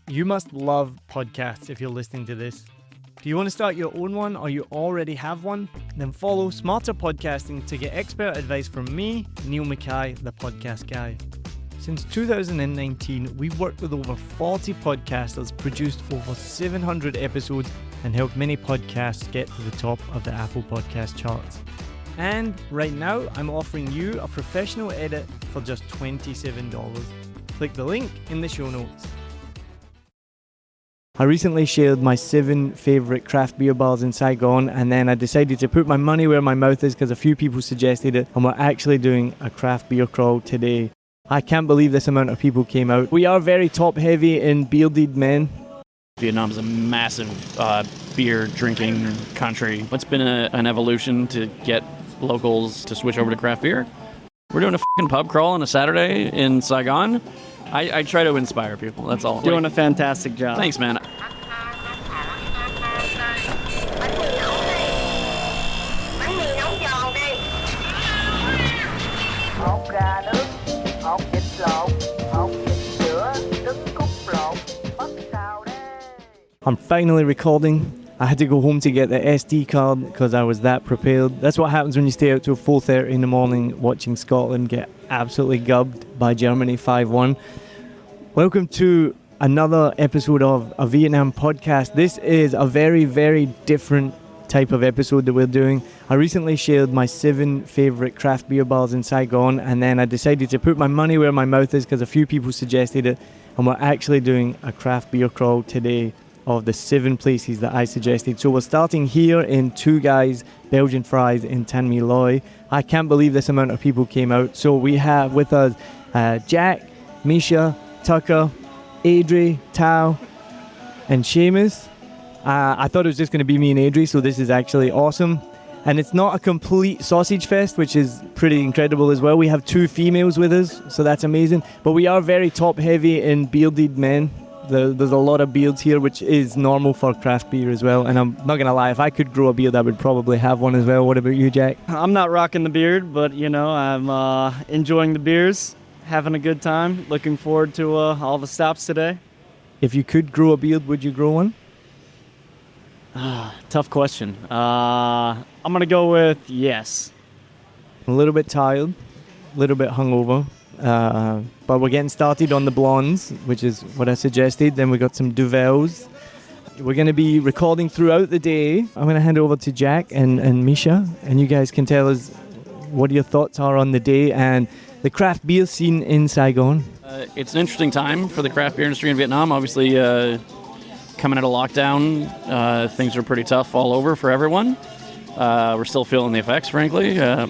You must love podcasts if you're listening to this. Do you want to start your own one or you already have one? Then follow Smarter Podcasting to get expert advice from me, Neil Mackay, the podcast guy. Since 2019, we've worked with over 40 podcasters, produced over 700 episodes, and helped many podcasts get to the top of the Apple Podcast charts. And right now, I'm offering you a professional edit for just $27. Click the link in the show notes. I recently shared my 7 favourite craft beer bars in Saigon, and then I decided to put my money where my mouth is because a few people suggested it, and we're actually doing a craft beer crawl today. I can't believe this amount of people came out. We are very top heavy in bearded men. Vietnam's a massive beer drinking country. It's been an evolution to get locals to switch over to craft beer. We're doing a fucking pub crawl on a Saturday in Saigon. I try to inspire people, that's all. Doing a fantastic job. Thanks, man. I'm finally recording. I had to go home to get the SD card because I was that prepared. That's what happens when you stay out till 4:30 in the morning watching Scotland get absolutely gubbed by Germany 5-1. Welcome to another episode of a Vietnam podcast. This is a very, very different type of episode that we're doing. I recently shared my 7 favourite craft beer bars in Saigon, and then I decided to put my money where my mouth is because a few people suggested it, and we're actually doing a craft beer crawl today of the 7 places that I suggested. So we're starting here in Two Guys Belgian Fries in Thanh My Loi. I can't believe this amount of people came out. So we have with us Jack, Mischa, Tucker, Adri, Tao, and Seamus. I thought it was just going to be me and Adri, so this is actually awesome. And it's not a complete sausage fest, which is pretty incredible as well. We have 2 females with us, so that's amazing. But we are very top heavy in bearded men. There's a lot of beards here, which is normal for craft beer as well. And I'm not going to lie, if I could grow a beard, I would probably have one as well. What about you, Jack? I'm not rocking the beard, but, I'm enjoying the beers, having a good time. Looking forward to all the stops today. If you could grow a beard, would you grow one? Tough question. I'm going to go with yes. A little bit tired, a little bit hungover. But we're getting started on the blondes, which is what I suggested. Then we got some Duvels. We're going to be recording throughout the day. I'm going to hand over to Jack and Mischa, and you guys can tell us what your thoughts are on the day and the craft beer scene in Saigon. It's an interesting time for the craft beer industry in Vietnam. Obviously, coming out of lockdown, things are pretty tough all over for everyone. We're still feeling the effects, frankly. Yeah.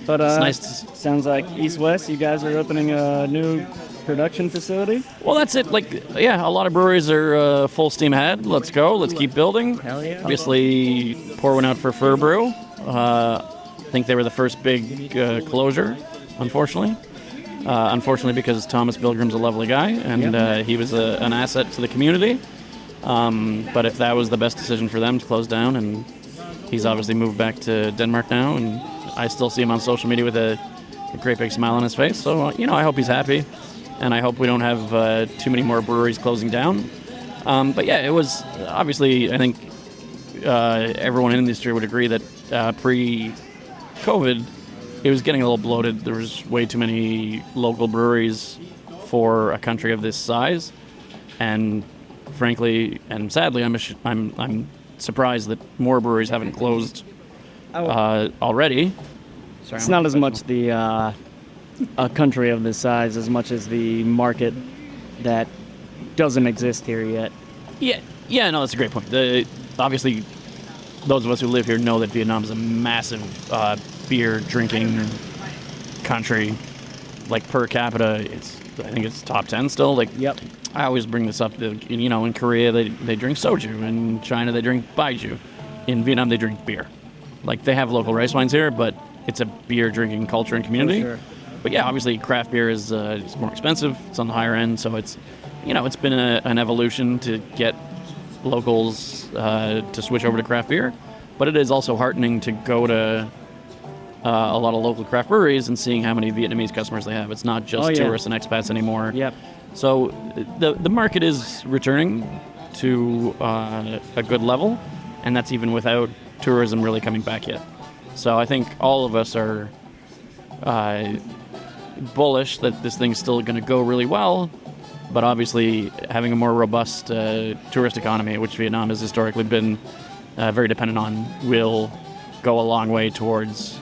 But it's nice sounds like East-West, you guys are opening a new production facility? Well, that's it. A lot of breweries are full steam ahead. Let's go. Let's keep building. Hell yeah. Obviously, pour one out for Fur Brew. I think they were the first big closure, unfortunately. Unfortunately, because Thomas Bilgrim's a lovely guy, and he was an asset to the community. But if that was the best decision for them to close down, and he's obviously moved back to Denmark now, and I still see him on social media with a great big smile on his face. So, I hope he's happy, and I hope we don't have too many more breweries closing down. But yeah, it was obviously, I think everyone in the industry would agree that pre-COVID, it was getting a little bloated. There was way too many local breweries for a country of this size, and frankly and sadly, I'm surprised that more breweries haven't closed already. Sorry, it's not as much a country of this size as much as the market that doesn't exist here yet. Yeah, no, that's a great point. Obviously, those of us who live here know that Vietnam is a massive beer drinking country. Like per capita, I think it's top 10 still. Yep. I always bring this up. In Korea they drink soju, in China they drink baijiu, in Vietnam they drink beer. They have local rice wines here, but it's a beer drinking culture and community. For sure. But yeah, obviously craft beer is it's more expensive. It's on the higher end, so it's been an evolution to get locals to switch over to craft beer. But it is also heartening to go to a lot of local craft breweries and seeing how many Vietnamese customers they have. It's not just tourists and expats anymore. Yep. So the market is returning to a good level, and that's even without tourism really coming back yet. So I think all of us are bullish that this thing's still going to go really well, but obviously having a more robust tourist economy, which Vietnam has historically been very dependent on, will go a long way towards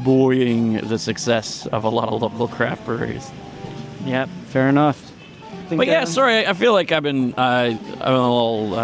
buoying the success of a lot of local craft breweries. Yep, fair enough. But yeah, sorry, I feel like I've been I'm a little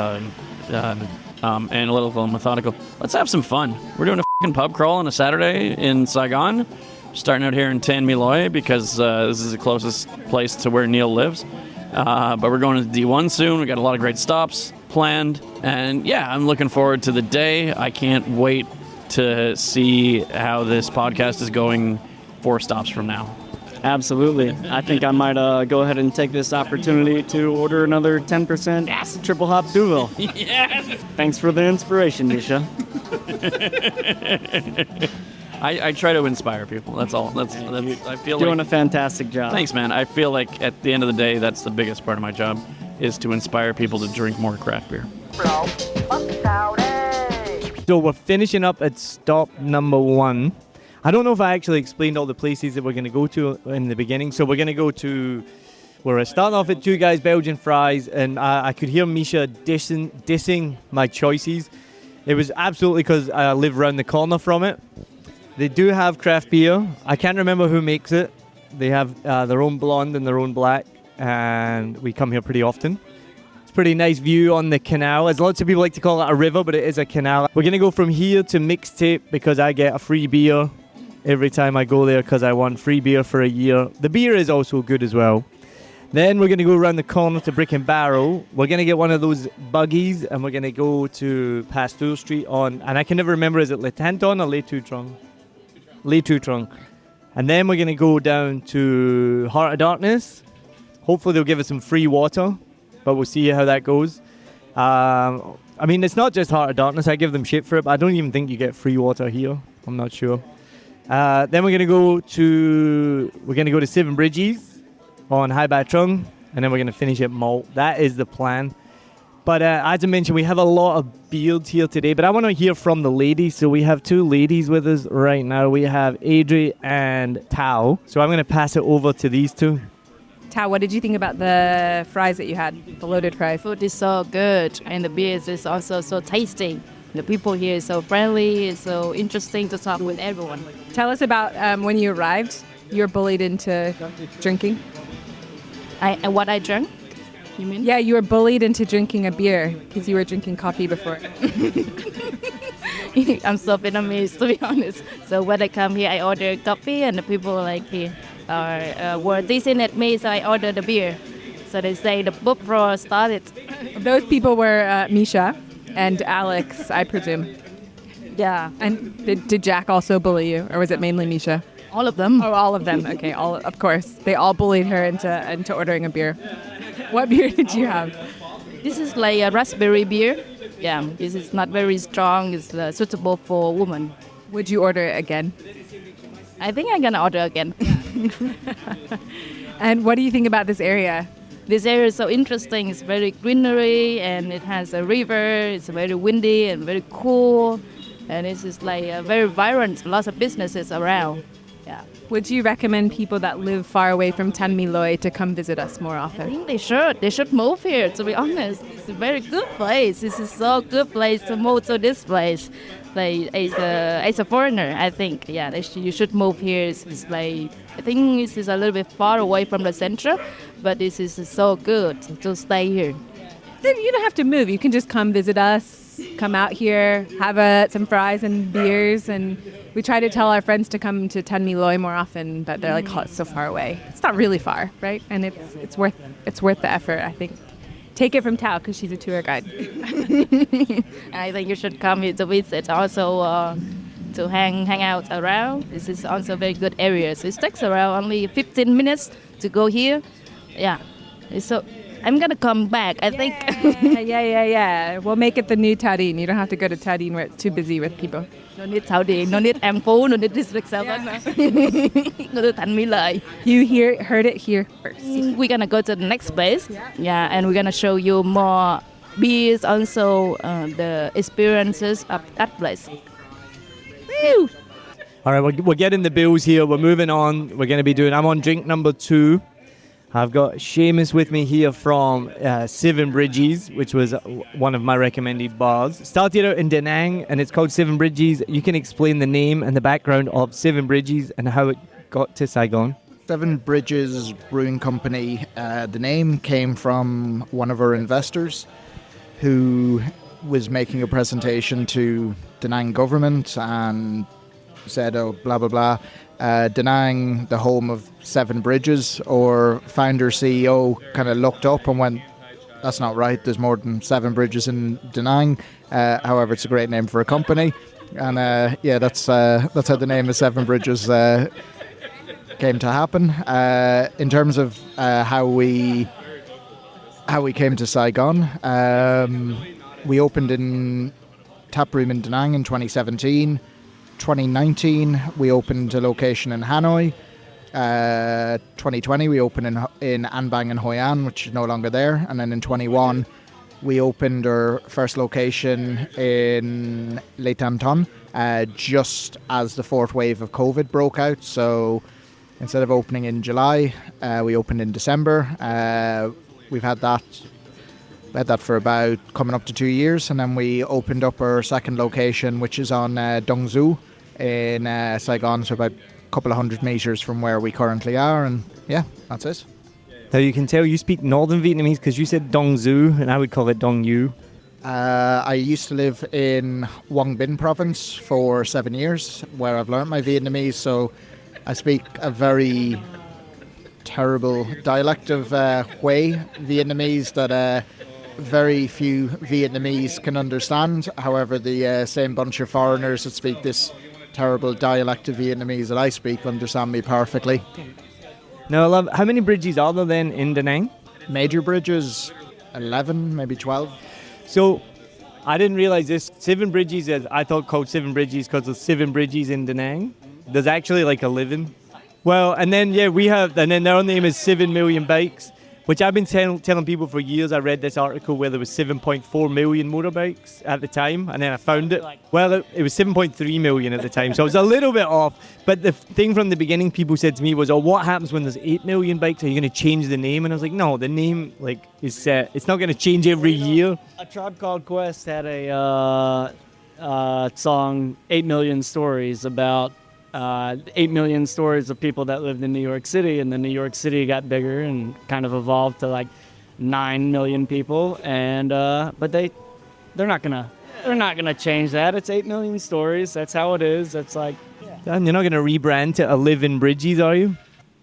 analytical and methodical. Let's have some fun. We're doing a fucking pub crawl on a Saturday in Saigon. Starting out here in Thanh My Loi because this is the closest place to where Niall lives. But we're going to D1 soon. We got a lot of great stops planned. And yeah, I'm looking forward to the day. I can't wait to see how this podcast is going 4 stops from now. Absolutely. I think I might go ahead and take this opportunity to order another 10% triple hop Duvel. Yes! Thanks for the inspiration, Mischa. I try to inspire people. That's all. That's I feel doing like, a fantastic job. Thanks, man. I feel like at the end of the day, that's the biggest part of my job, is to inspire people to drink more craft beer. So we're finishing up at stop number 1. I don't know if I actually explained all the places that we're going to go to in the beginning. So we're going to go to, we're starting off at Two Guys Belgian Fries, and I could hear Mischa dissing my choices. It was absolutely because I live around the corner from it. They do have craft beer. I can't remember who makes it. They have their own blonde and their own black, and we come here pretty often. It's a pretty nice view on the canal. As lots of people like to call it a river, but it is a canal. We're going to go from here to Mixtape because I get a free beer every time I go there because I want free beer for a year. The beer is also good as well. Then we're going to go around the corner to Brick and Barrel. We're going to get one of those buggies, and we're going to go to Pasteur Street on, and I can never remember, is it Le Tanton or Le Tutrong? Le Tutrong. And then we're going to go down to Heart of Darkness. Hopefully they'll give us some free water, but we'll see how that goes. I mean, it's not just Heart of Darkness. I give them shit for it, but I don't even think you get free water here. I'm not sure. Then we're going to go to Seven Bridges on Hai Ba Trung, and then we're going to finish at Malt. That is the plan. But as I mentioned, we have a lot of beards here today, but I want to hear from the ladies. So we have 2 ladies with us right now. We have Adri and Tao. So I'm going to pass it over to these 2. Tao, what did you think about the fries that you had, the loaded fries? Food is so good, and the beer is also so tasty. The people here are so friendly, it's so interesting to talk with everyone. Tell us about when you arrived. You were bullied into drinking. What I drank? You mean? Yeah, you were bullied into drinking a beer because you were drinking coffee before. I'm so Vietnamese, to be honest. So when I come here, I order coffee, and the people like here were dissing at me, so I ordered the beer. So they say the book roar started. Those people were Mischa and Alex, I presume. Yeah. And did Jack also bully you, or was it mainly Mischa? All of them. Oh, all of them. Okay, of course. They all bullied her into ordering a beer. What beer did you have? This is like a raspberry beer. Yeah, this is not very strong. It's suitable for women. Would you order it again? I think I'm gonna order again. And what do you think about this area? This area is so interesting. It's very greenery, and it has a river. It's very windy and very cool, and it's just like very vibrant. Lots of businesses around. Yeah. Would you recommend people that live far away from Thanh My Loi to come visit us more I often? think they should. They should move here, to be honest. It's a very good place. This is so good place to move to this place. Like, as a foreigner, I think, yeah, you should move here. It's like, I think this is a little bit far away from the center, but this is so good to stay here. Then you don't have to move. You can just come visit us, come out here, have some fries and beers, and we try to tell our friends to come to Thanh My Loi more often, but they're like, oh, it's so far away. It's not really far, right? And it's worth the effort, I think. Take it from Tao, because she's a tour guide. I think you should come here to visit, also to hang out around. This is also a very good area. So it takes around only 15 minutes to go here. Yeah, it's so I'm gonna come back. I think. Yeah. We'll make it the new Tadin. You don't have to go to Tadin where it's too busy with people. No need Thảo Điền, no need An Phú, no need District 7. Go to Thanh My Loi. You heard it here first. We're gonna go to the next place. Yeah, and we're gonna show you more beers, also the experiences of that place. Woo! All right, we're getting the bills here. We're moving on. We're going to be doing, I'm on drink number 2. I've got Seamus with me here from Seven Bridges, which was one of my recommended bars. Started out in Da Nang, and it's called Seven Bridges. You can explain the name and the background of Seven Bridges and how it got to Saigon. Seven Bridges Brewing Company, the name came from one of our investors who was making a presentation to Da Nang government and said, oh, blah, blah, blah. Da Nang, the home of Seven Bridges, or founder CEO kind of looked up and went, that's not right, there's more than 7 bridges in Da Nang. However, it's a great name for a company. And that's how the name of Seven Bridges came to happen. In terms of how we came to Saigon, we opened in taproom in Da Nang in 2017. 2019, we opened a location in Hanoi. 2020, we opened in An Bang and Hoi An, which is no longer there. And then in 21, we opened our first location in Le Tam Ton, just as the 4th wave of COVID broke out. So instead of opening in July, we opened in December. We've had that for about coming up to 2 years, and then we opened up our second location, which is on Dong Du in Saigon, so about a couple of 100 meters from where we currently are, and yeah, that's it. Now you can tell you speak Northern Vietnamese because you said Dong Du, and I would call it Dong Yu. I used to live in Quang Binh province for 7 years, where I've learnt my Vietnamese, so I speak a very terrible dialect of Hue Vietnamese that very few Vietnamese can understand. However, the same bunch of foreigners that speak this terrible dialect of Vietnamese that I speak understand me perfectly. Now, I love, how many bridges are there then in Da Nang? Major bridges, 11, maybe 12. So, I didn't realize this. Seven Bridges is, I thought called Seven Bridges because there's 7 bridges in Da Nang. There's actually like 11. Well, and then, and then their name is 7 million bikes, which I've been telling people for years. I read this article where there was 7.4 million motorbikes at the time, and then I found it. Well, it was 7.3 million at the time, so it was a little bit off. But the thing from the beginning people said to me was, oh, what happens when there's 8 million bikes? Are you going to change the name? And I was like, no, the name is set. It's not going to change every year. A Tribe Called Quest had a song, 8 Million Stories, about 8 million stories of people that lived in New York City, and then New York City got bigger and kind of evolved to like 9 million people, and but they're not gonna change that. It's 8 million stories. That's how it is. That's like, And you're not going to rebrand to 11 Bridges, are you?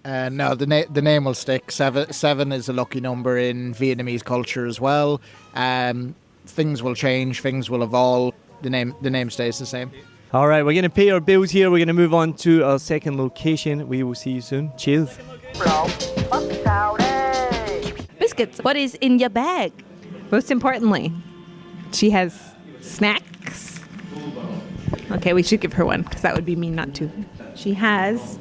No, the name will stick. Seven is a lucky number in Vietnamese culture as well. Things will change. Things will evolve. The name stays the same. All right, we're going to pay our bills here. We're going to move on to our second location. We will see you soon. Cheers. Biscuits, what is in your bag? Most importantly, she has snacks. Okay, we should give her one because that would be mean not to. She has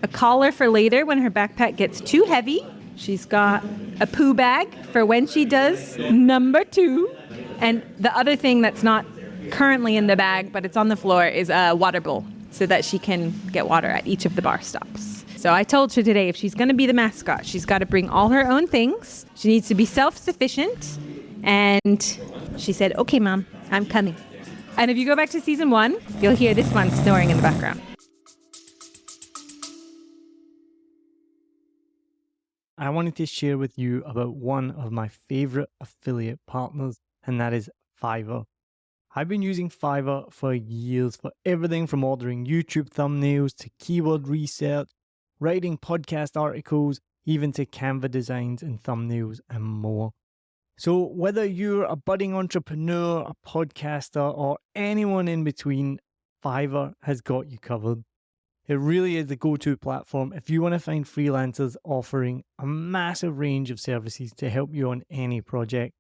a collar for later when her backpack gets too heavy. She's got a poo bag for when she does number 2. And the other thing that's not currently in the bag, but it's on the floor, is a water bowl so that she can get water at each of the bar stops. So I told her today if she's going to be the mascot, she's got to bring all her own things. She needs to be self-sufficient. And she said, okay, Mom, I'm coming. And if you go back to season 1, you'll hear this one snoring in the background. I wanted to share with you about one of my favorite affiliate partners, and that is Fiverr. I've been using Fiverr for years for everything from ordering YouTube thumbnails to keyword research, writing podcast articles, even to Canva designs and thumbnails and more. So whether you're a budding entrepreneur, a podcaster, or anyone in between, Fiverr has got you covered. It really is the go-to platform if you want to find freelancers offering a massive range of services to help you on any project.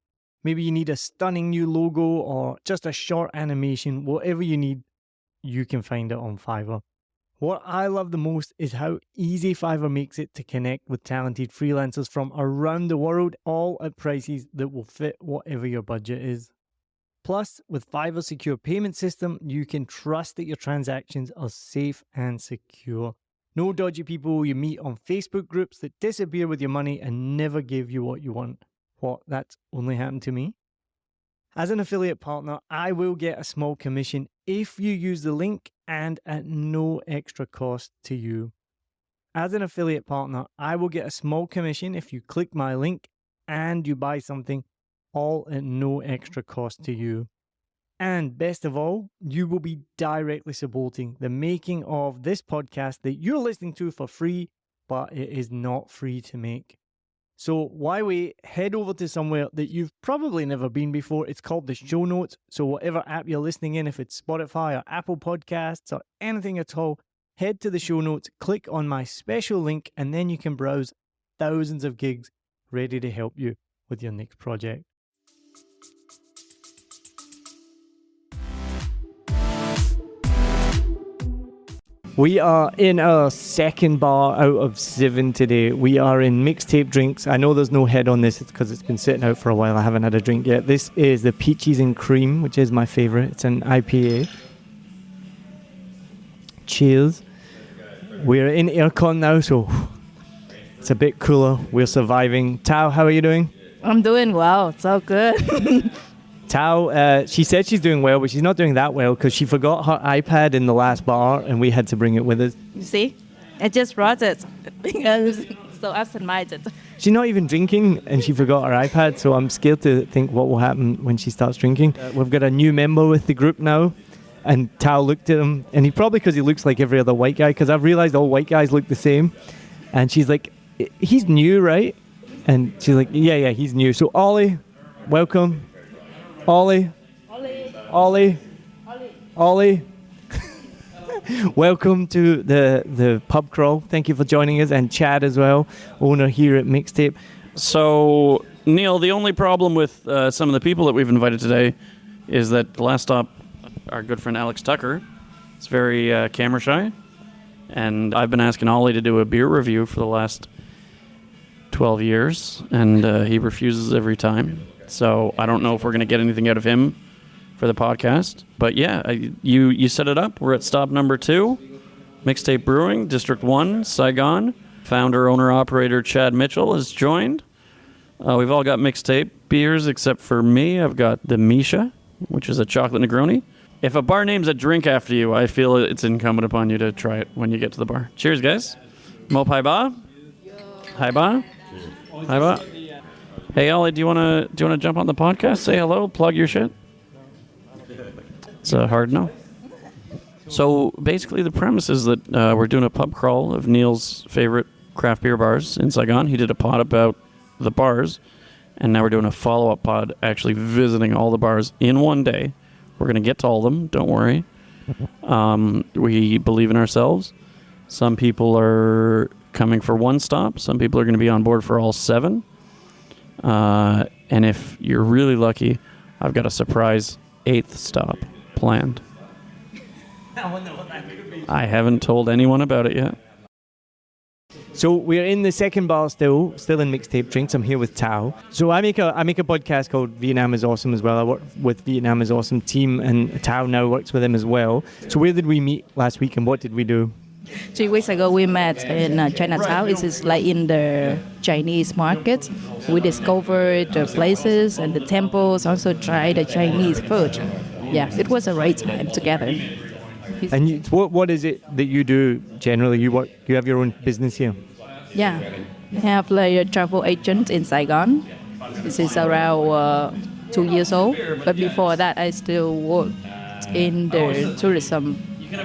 Maybe you need a stunning new logo or just a short animation, whatever you need, you can find it on Fiverr. What I love the most is how easy Fiverr makes it to connect with talented freelancers from around the world, all at prices that will fit whatever your budget is. Plus, with Fiverr's secure payment system, you can trust that your transactions are safe and secure. No dodgy people you meet on Facebook groups that disappear with your money and never give you what you want. What, that's only happened to me? As an affiliate partner, I will get a small commission if you use the link and at no extra cost to you. As an affiliate partner, I will get a small commission if you click my link and you buy something, all at no extra cost to you. And best of all, you will be directly supporting the making of this podcast that you're listening to for free, but it is not free to make. So why wait? Head over to somewhere that you've probably never been before. It's called the show notes. So whatever app you're listening in, if it's Spotify or Apple Podcasts or anything at all, head to the show notes, click on my special link, and then you can browse thousands of gigs ready to help you with your next project. We are in our second bar out of 7 today. We are in Mixtape Drinks. I know there's no head on this. It's because it's been sitting out for a while. I haven't had a drink yet. This is the Peaches and Cream, which is my favorite. It's an IPA. Cheers. We're in aircon now, so it's a bit cooler. We're surviving. Tao, how are you doing? I'm doing well. It's all good. Tao, she said she's doing well, but she's not doing that well because she forgot her iPad in the last bar and we had to bring it with us. You see? I just brought it because so absent-minded. She's not even drinking and she forgot her iPad, so I'm scared to think what will happen when she starts drinking. We've got a new member with the group now, and Tao looked at him, and probably because he looks like every other white guy, because I've realised all white guys look the same, and she's like, he's new, right? And she's like, yeah, he's new. So Ollie, welcome. Ollie. Welcome to the pub crawl. Thank you for joining us, and Chad as well, owner here at Mixtape. So, Neil, the only problem with some of the people that we've invited today is that the last stop, our good friend Alex Tucker, is very camera shy, and I've been asking Ollie to do a beer review for the last 12 years, and he refuses every time. So I don't know if we're going to get anything out of him for the podcast. But yeah, you set it up. We're at stop number 2, Mixtape Brewing, District 1, Saigon. Founder, owner, operator Chad Mitchell has joined. We've all got Mixtape beers except for me. I've got the Mischa, which is a chocolate Negroni. If a bar names a drink after you, I feel it's incumbent upon you to try it when you get to the bar. Cheers, guys. Mop hai ba. Hai ba. Hai ba. Hey, Ollie, do you want to jump on the podcast? Say hello, plug your shit. It's hard no. So basically, the premise is that we're doing a pub crawl of Neil's favorite craft beer bars in Saigon. He did a pod about the bars, and now we're doing a follow-up pod, actually visiting all the bars in one day. We're going to get to all of them. Don't worry. We believe in ourselves. Some people are coming for one stop. Some people are going to be on board for all 7. And if you're really lucky, I've got a surprise 8th stop planned. I wonder what that could be. I haven't told anyone about it yet. So we're in the second bar still in Mixtape Drinks. I'm here with Tao. So I make a podcast called Vietnam is Awesome as well. I work with Vietnam is Awesome team, and Tao now works with them as well. So where did we meet last week, and what did we do? 3 weeks ago, we met in Chinatown. It is like in the Chinese market. We discovered the places and the temples, also tried the Chinese food. Yeah, it was a great time together. And what is it that you do generally? You have your own business here? Yeah, I have like a travel agent in Saigon. This is around 2 years old. But before that, I still worked in the tourism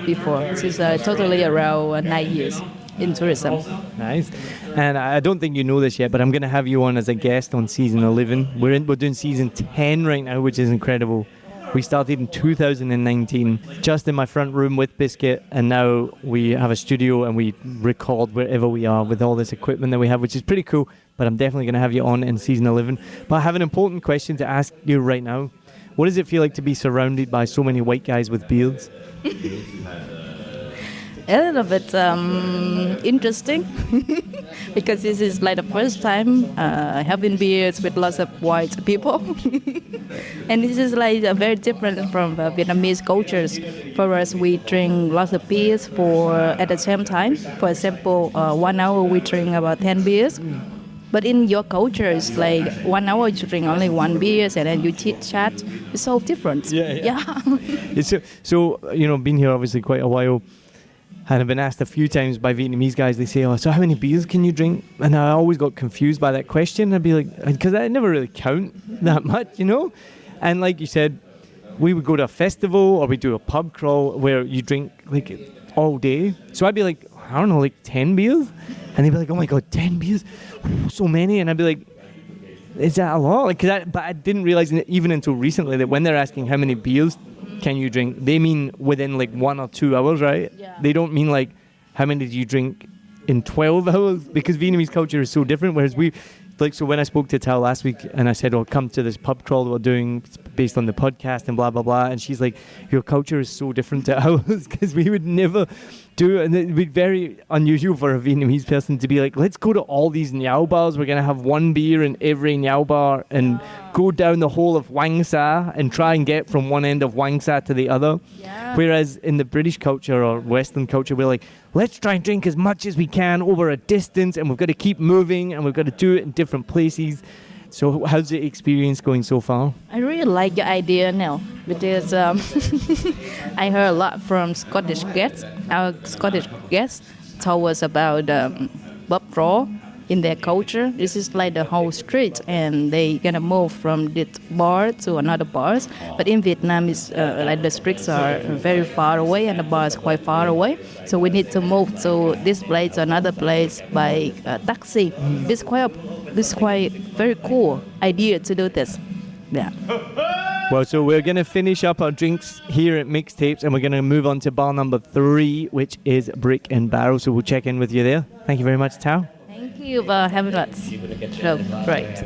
before. This is totally around 9 years in tourism. Nice. And I don't think you know this yet, but I'm going to have you on as a guest on season 11. We're doing season 10 right now, which is incredible. We started in 2019, just in my front room with Biscuit, and now we have a studio and we record wherever we are with all this equipment that we have, which is pretty cool. But I'm definitely going to have you on in season 11. But I have an important question to ask you right now. What does it feel like to be surrounded by so many white guys with beards? A little bit interesting because this is like the first time having beers with lots of white people. And this is like very different from Vietnamese cultures. For us, we drink lots of beers at the same time. For example, 1 hour we drink about 10 beers. But in your culture, it's like 1 hour you drink only 1 beer and then you chit-chat. It's so different. Yeah. So, been here obviously quite a while. And I've been asked a few times by Vietnamese guys, they say, so how many beers can you drink? And I always got confused by that question. I'd be like, because I never really count that much, And like you said, we would go to a festival or we do a pub crawl where you drink like all day. So I'd be like, I don't know, like 10 beers? And they'd be like, oh my God, 10 beers? So many? And I'd be like, is that a lot? But I didn't realize even until recently that when they're asking how many beers can you drink, they mean within like 1 or 2 hours, right? Yeah. They don't mean like how many do you drink in 12 hours, because Vietnamese culture is so different. Whereas so when I spoke to Tal last week and I said, come to this pub crawl that we're doing based on the podcast and blah, blah, blah. And she's like, your culture is so different to ours because we would never do it. And it would be very unusual for a Vietnamese person to be like, let's go to all these Niall bars. We're going to have 1 beer in every Niall bar and go down the whole of Wang Sa and try and get from one end of Wang Sa to the other. Yeah. Whereas in the British culture or Western culture, we're like, let's try and drink as much as we can over a distance, and we've got to keep moving, and we've got to do it in different places. So how's the experience going so far? I really like your idea now because I heard a lot from Scottish guests. Our Scottish guests told us about pub crawl in their culture. This is like the whole street, and they gonna move from this bar to another bars. But in Vietnam, it's like the streets are very far away and the bar is quite far away. So we need to move to this place to another place by taxi. This quite very cool idea to do this. Yeah. Well, so we're going to finish up our drinks here at Mixtapes, and we're going to move on to bar number 3, which is Brick and Barrel. So we'll check in with you there. Thank you very much, Tao. Thank you for having us. So great.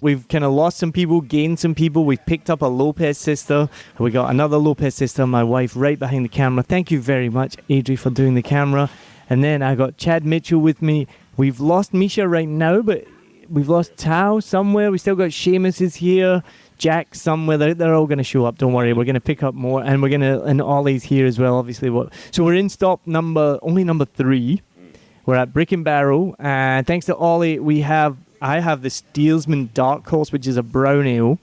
We've kind of lost some people, gained some people. We've picked up a Lopez sister. We got another Lopez sister, my wife, right behind the camera. Thank you very much, Adri, for doing the camera. And then I got Chad Mitchell with me. We've lost Mischa right now, but we've lost Tao somewhere. We still got Seamus is here, Jack somewhere. They're all going to show up. Don't worry. We're going to pick up more, and and Ollie's here as well. Obviously, so we're in stop only number 3. We're at Brick and Barrel, and thanks to Ollie, I have the Steelsman Dark Horse, which is a brown ale,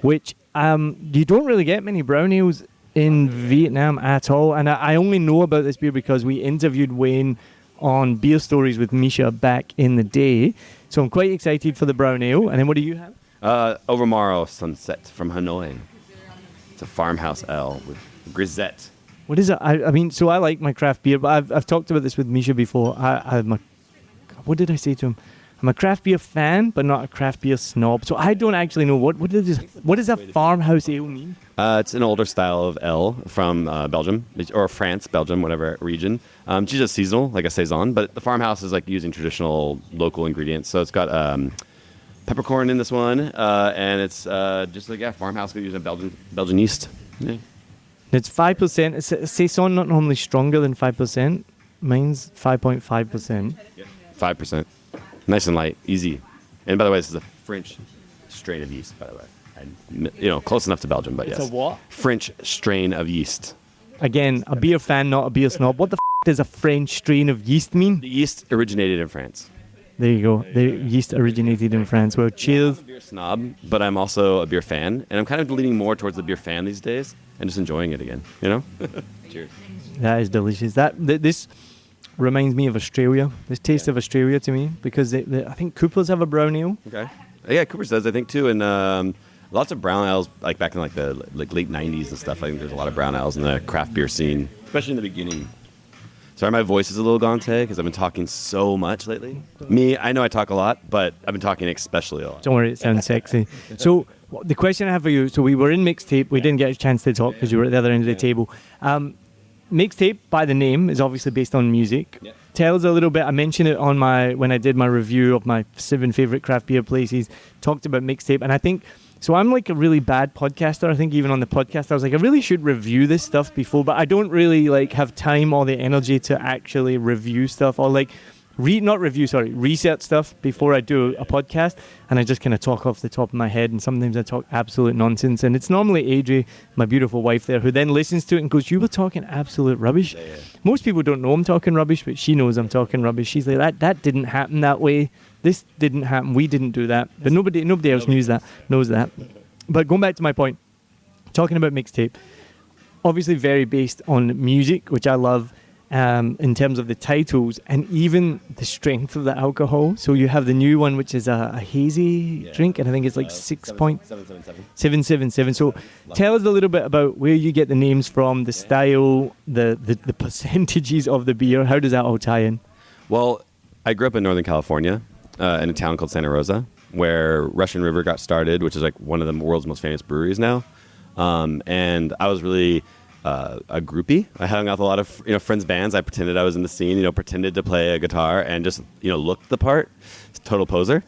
which you don't really get many brown ales in Vietnam at all. And I only know about this beer because we interviewed Wayne on Beer Stories with Mischa back in the day. So I'm quite excited for the brown ale. And then what do you have? Overmorrow Sunset from Hanoi. It's a farmhouse ale with grisette. What is it? I mean, so I like my craft beer, but I've talked about this with Mischa before. What did I say to him? I'm a craft beer fan, but not a craft beer snob. So I don't actually know what does a farmhouse ale mean? It's an older style of ale from Belgium, or France, Belgium, whatever region. It's just seasonal, like a Saigon, but the farmhouse is like using traditional local ingredients. So it's got peppercorn in this one, and it's just like, farmhouse using Belgian yeast. Yeah. It's 5%. It's Saison, not normally stronger than 5%. Mine's 5.5%. Yeah. 5%. Nice and light, easy. And by the way, this is a French strain of yeast, by the way. And, close enough to Belgium, but yes. It's a what? French strain of yeast. Again, a beer fan, not a beer snob. What the does a French strain of yeast mean? The yeast originated in France. There you go. The yeast originated in France. Well, cheers. I'm a beer snob, but I'm also a beer fan. And I'm kind of leaning more towards the beer fan these days and just enjoying it again, Cheers. That is delicious. This reminds me of Australia. This taste of Australia to me, because I think Cooper's have a brown ale. Okay. Yeah, Cooper's does, I think, too. And lots of brown ales, like back in the late 90s and stuff. I think there's a lot of brown ales in the craft beer scene, especially in the beginning. Sorry, my voice is a little gone today because I've been talking so much lately. I know I talk a lot, but I've been talking especially a lot. Don't worry, it sounds sexy. So the question I have for you, so we were in Mixtape. We didn't get a chance to talk because you were at the other end of the table. Mixtape, by the name, is obviously based on music. Yeah. Tell us a little bit. I mentioned it on when I did my review of my 7 favorite craft beer places. Talked about Mixtape, and I think so. I'm like a really bad podcaster. I think even on the podcast, I was like, I really should review this stuff before, but I don't really like have time or the energy to actually review stuff or like research stuff before I do a podcast, and I just kind of talk off the top of my head, and sometimes I talk absolute nonsense, and it's normally Adri, my beautiful wife there, who then listens to it and goes, you were talking absolute rubbish. Yeah. Most people don't know I'm talking rubbish, but she knows I'm talking rubbish. She's like, that didn't happen that way, this didn't happen, we didn't do that, but nobody else knows that. But going back to my point, talking about Mixtape, obviously very based on music, which I love, in terms of the titles and even the strength of the alcohol. So you have the new one, which is a hazy drink, and I think it's like 6.777. So tell us a little bit about where you get the names from, the style, the percentages of the beer. How does that all tie in? Well, I grew up in Northern California, in a town called Santa Rosa, where Russian River got started, which is like one of the world's most famous breweries now. And I was really a groupie. I hung out with a lot of friends' bands. I pretended I was in the scene, pretended to play a guitar and just looked the part. Total poser.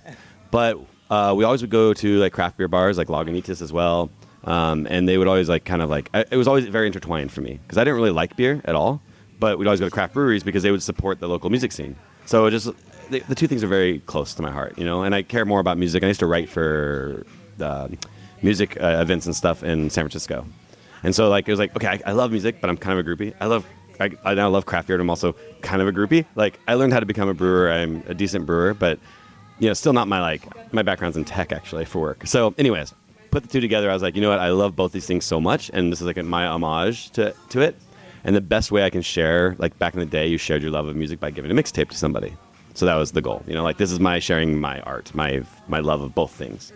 But we always would go to like craft beer bars like Lagunitas as well, and they would always it was always very intertwined for me because I didn't really like beer at all. But we'd always go to craft breweries because they would support the local music scene. So it just the two things are very close to my heart, and I care more about music. I used to write for music events and stuff in San Francisco. And so it was like, okay, I love music, but I'm kind of a groupie. I now love craft beer, and I'm also kind of a groupie. Like, I learned how to become a brewer. I'm a decent brewer, but, still not my background's in tech, actually, for work. So, anyways, put the two together. I was like, you know what? I love both these things so much, and this is like my homage to it. And the best way I can share, like back in the day, you shared your love of music by giving a mixtape to somebody. So that was the goal. This is my sharing my art, my love of both things.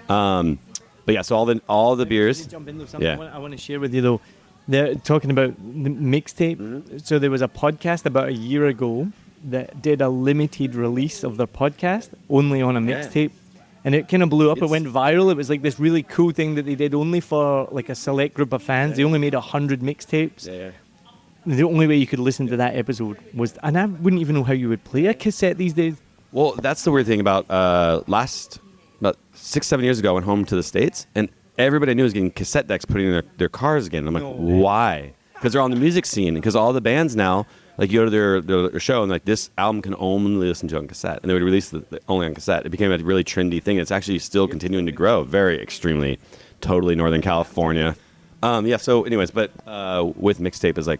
But yeah, so all the beers. Jump into something I want to share with you though. They're talking about the Mixtape. Mm-hmm. So there was a podcast about a year ago that did a limited release of their podcast only on a mixtape, and it kind of blew up. It went viral. It was like this really cool thing that they did only for like a select group of fans. They only made 100 mixtapes. Yeah. The only way you could listen to that episode was, and I wouldn't even know how you would play a cassette these days. Well, that's the weird thing about about 6-7 years ago, I went home to the States, and everybody I knew was getting cassette decks put in their cars again. I'm like, why? Because they're on the music scene, because all the bands now, like, you go to their show, and like, this album can only listen to on cassette, and they would release it only on cassette. It became a really trendy thing. It's actually still continuing to grow, very extremely, totally Northern California. So anyways, but with Mixtape is like,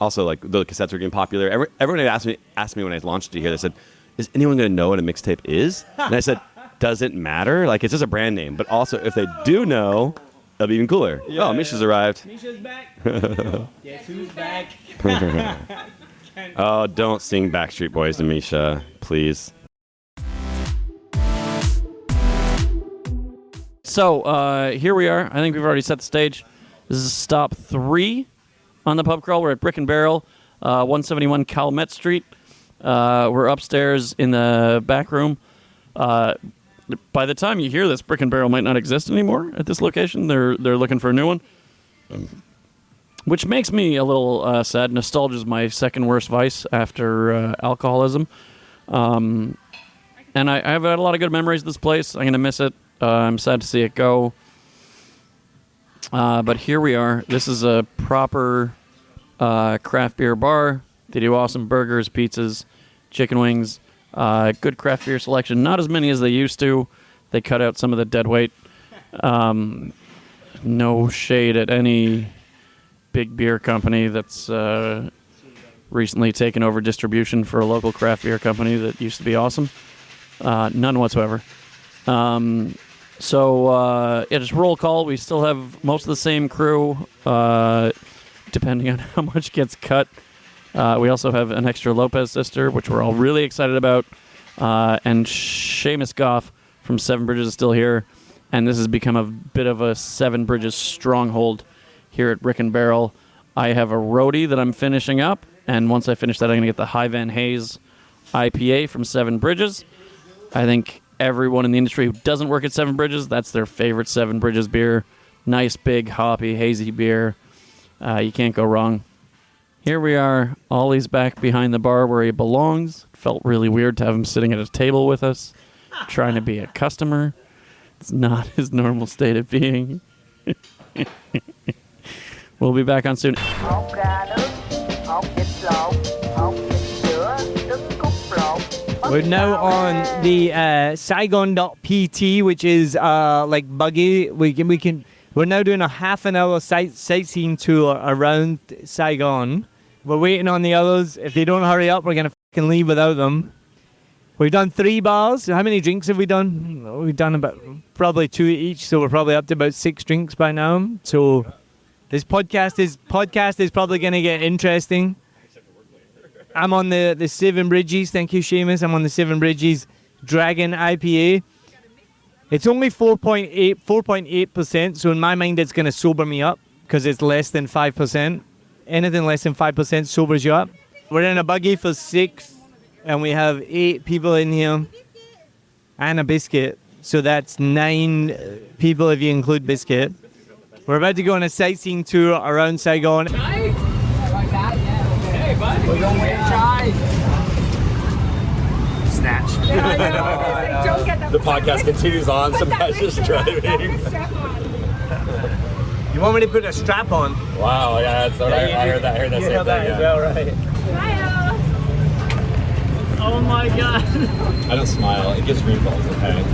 also like the cassettes were getting popular. Everyone had asked me when I launched it here, they said, is anyone going to know what a mixtape is? And I said, doesn't matter. Like, it's just a brand name. But also, if they do know, that'll be even cooler. Yeah. Oh, Mischa's arrived. Mischa's back. Guess who's back? Oh, don't sing Backstreet Boys to Mischa, please. So, here we are. I think we've already set the stage. This is stop 3 on the pub crawl. We're at Brick and Barrel, 171 Calumet Street. We're upstairs in the back room. By the time you hear this, Brick and Barrel might not exist anymore at this location. They're looking for a new one, which makes me a little sad. Nostalgia is my second worst vice after alcoholism. And I've had a lot of good memories of this place. I'm going to miss it. I'm sad to see it go. But here we are. This is a proper craft beer bar. They do awesome burgers, pizzas, chicken wings, good craft beer selection. Not as many as they used to. They cut out some of the dead weight. No shade at any big beer company that's recently taken over distribution for a local craft beer company that used to be awesome. None whatsoever. It's roll call. We still have most of the same crew, depending on how much gets cut. We also have an extra Lopez sister, which we're all really excited about. And Seamus Goff from Seven Bridges is still here. And this has become a bit of a Seven Bridges stronghold here at Brick and Barrel. I have a roadie that I'm finishing up. And once I finish that, I'm going to get the High Van Hayes IPA from Seven Bridges. I think everyone in the industry who doesn't work at Seven Bridges, that's their favorite Seven Bridges beer. Nice, big, hoppy, hazy beer. You can't go wrong. Here we are. Ollie's back behind the bar where he belongs. Felt really weird to have him sitting at a table with us, trying to be a customer. It's not his normal state of being. We'll be back on soon. We're now on the Saigon.pt, which is like buggy. We're now doing a half an hour sightseeing tour around Saigon. We're waiting on the others. If they don't hurry up, we're going to fucking leave without them. We've done 3 bars. How many drinks have we done? We've done about probably 2 each, so we're probably up to about 6 drinks by now. So this podcast is probably going to get interesting. I'm on the Seven Bridges. Thank you, Seamus. I'm on the Seven Bridges Dragon IPA. It's only 4.8%, so in my mind it's going to sober me up because it's less than 5%. Anything less than 5% sobers you up. We're in a buggy for 6, and we have 8 people in here and a biscuit. So that's 9 people if you include biscuit. We're about to go on a sightseeing tour around Saigon. Hey, bud. We're going to try. Snatch. The podcast continues on. Some guy's just driving. You want me to put a strap on? Wow, yeah, that's what I heard that. I heard that same thing. As well, right? Oh my god. I don't smile. It gives green balls, okay?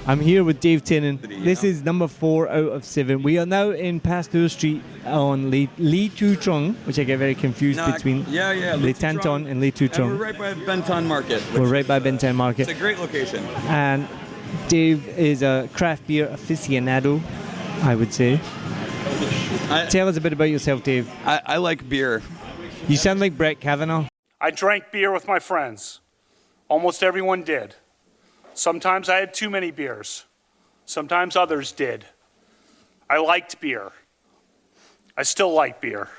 I'm here with Dave Tennant. This is number 4 out of 7. We are now in Pasteur Street on Li Tu Trong, which I get very confused between Le Tanton and Li Tu Trong. We're right by Benton Market. We're right by Benton Market. It's a great location. And Dave is a craft beer aficionado, I would say. Tell us a bit about yourself, Dave. I like beer. You sound like Brett Kavanaugh. I drank beer with my friends. Almost everyone did. Sometimes I had too many beers. Sometimes others did. I liked beer. I still like beer.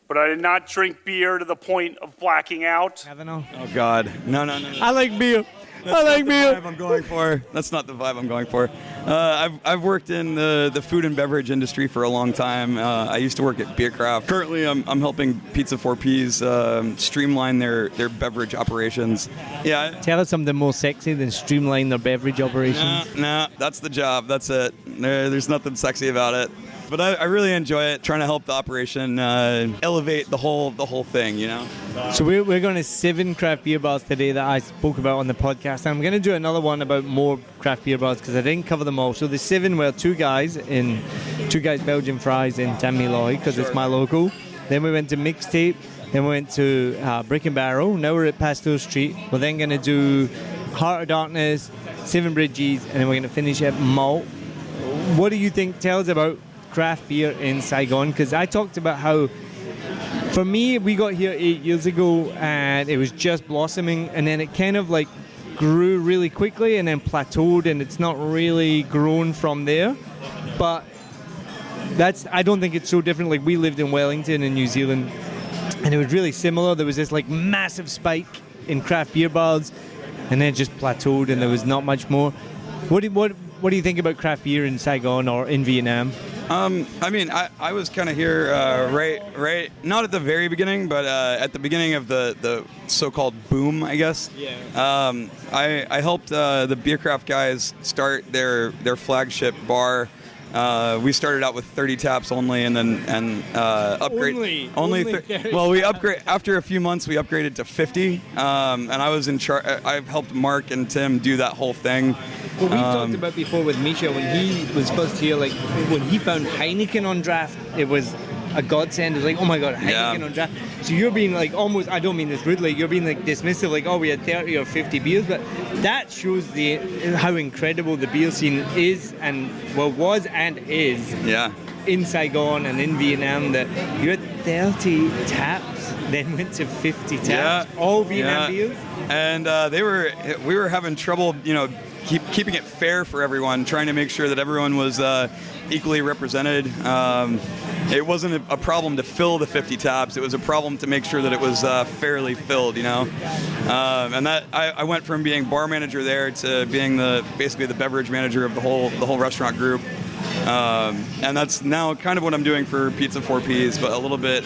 But I did not drink beer to the point of blacking out. Kavanaugh? Oh, God. No. I like beer. I like beer. That's not the vibe I'm going for. That's not the vibe I'm going for. I've worked in the food and beverage industry for a long time. I used to work at Beercraft. Currently, I'm helping Pizza 4Ps streamline their beverage operations. Yeah. Tell us something more sexy than streamline their beverage operations. Nah, that's the job. That's it. There's nothing sexy about it. But I really enjoy it, trying to help the operation elevate the whole thing, you know? So we're going to 7 craft beer bars today that I spoke about on the podcast. And I'm going to do another one about more craft beer bars because I didn't cover them all. So the 7 were Two Guys Belgian Fries in Thanh My Loi because it's my local. Then we went to Mixtape. Then we went to Brick and Barrel. Now we're at Pasteur Street. We're then going to do Heart of Darkness, Seven Bridges, and then we're going to finish at Malt. What do you think? Tell us about craft beer in Saigon, because I talked about how for me we got here 8 years ago and it was just blossoming, and then it kind of like grew really quickly and then plateaued, and it's not really grown from there. But I don't think it's so different. Like, we lived in Wellington in New Zealand and it was really similar. There was this like massive spike in craft beer bars and then it just plateaued and there was not much more. What do you think about craft beer in Saigon or in Vietnam? I mean, I was kind of here right, not at the very beginning, but at the beginning of the so-called boom, I guess. Yeah. I helped the Beercraft guys start their flagship bar. We started out with 30 taps only, and then upgrade only. Well, we upgrade after a few months. We upgraded to 50, and I was in charge. I helped Mark and Tim do that whole thing. Well, we talked about before with Mischa when he was first here. Like, when he found Heineken on draft, it was a godsend. It was like, oh my god, Heineken on draft. So you're being like almost, I don't mean this rudely, you're being like dismissive, like, oh, we had 30 or 50 beers, but that shows how incredible the beer scene is, and was and is in Saigon and in Vietnam, that you had 30 taps, then went to 50 taps, all Vietnam beers. And we were having trouble, keeping it fair for everyone, trying to make sure that everyone was equally represented. It wasn't a problem to fill the 50 taps. It was a problem to make sure that it was fairly filled, And that I went from being bar manager there to being basically the beverage manager of the whole restaurant group. And that's now kind of what I'm doing for Pizza 4Ps, but a little bit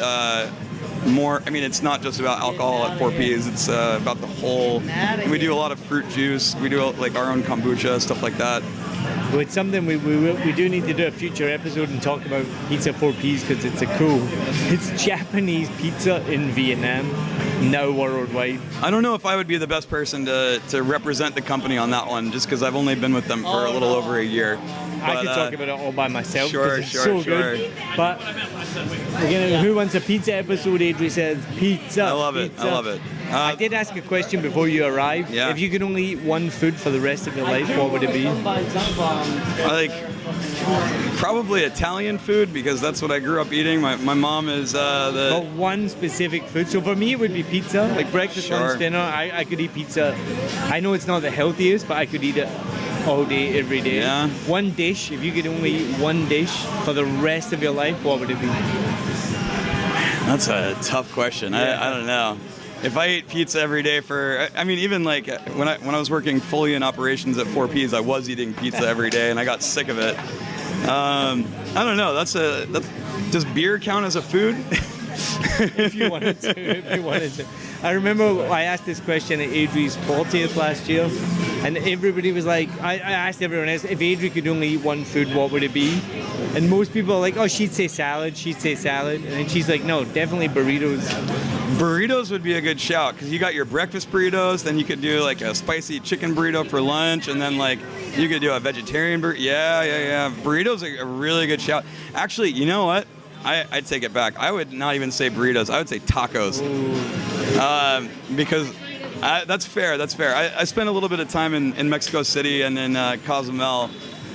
more. I mean, it's not just about alcohol at 4Ps. It's about the whole. We do a lot of fruit juice. We do like our own kombucha, stuff like that. Well, it's something we do need to do a future episode and talk about Pizza 4Ps because it's Japanese pizza in Vietnam, now worldwide. I don't know if I would be the best person to represent the company on that one, just because I've only been with them for a little over a year. I could talk about it all by myself. Sure. Good. But who wants a pizza episode? Adri says pizza. I love it. I did ask a question before you arrived. Yeah. If you could only eat one food for the rest of your life, what would it be? Probably Italian food, because that's what I grew up eating. My mom is But one specific food. So for me, it would be pizza. Like breakfast, lunch, dinner. I could eat pizza. I know it's not the healthiest, but I could eat it all day, every day. Yeah. One dish. If you could only eat one dish for the rest of your life, what would it be? That's a tough question. Yeah. I don't know. If I ate pizza every day even like when I was working fully in operations at 4Ps, I was eating pizza every day, and I got sick of it. I don't know. Does beer count as a food? If you wanted to. I remember I asked this question at Adri's 40th last year, and everybody was like, I asked everyone else, if Adri could only eat one food, what would it be? And most people are like, oh, she'd say salad. And then she's like, no, definitely burritos. Burritos would be a good shout, because you got your breakfast burritos, then you could do like a spicy chicken burrito for lunch, and then like you could do a vegetarian burrito. Yeah. Burritos are a really good shout. Actually, you know what? I'd take it back. I would not even say burritos. I would say tacos. Because that's fair. I spent a little bit of time in Mexico City and in Cozumel,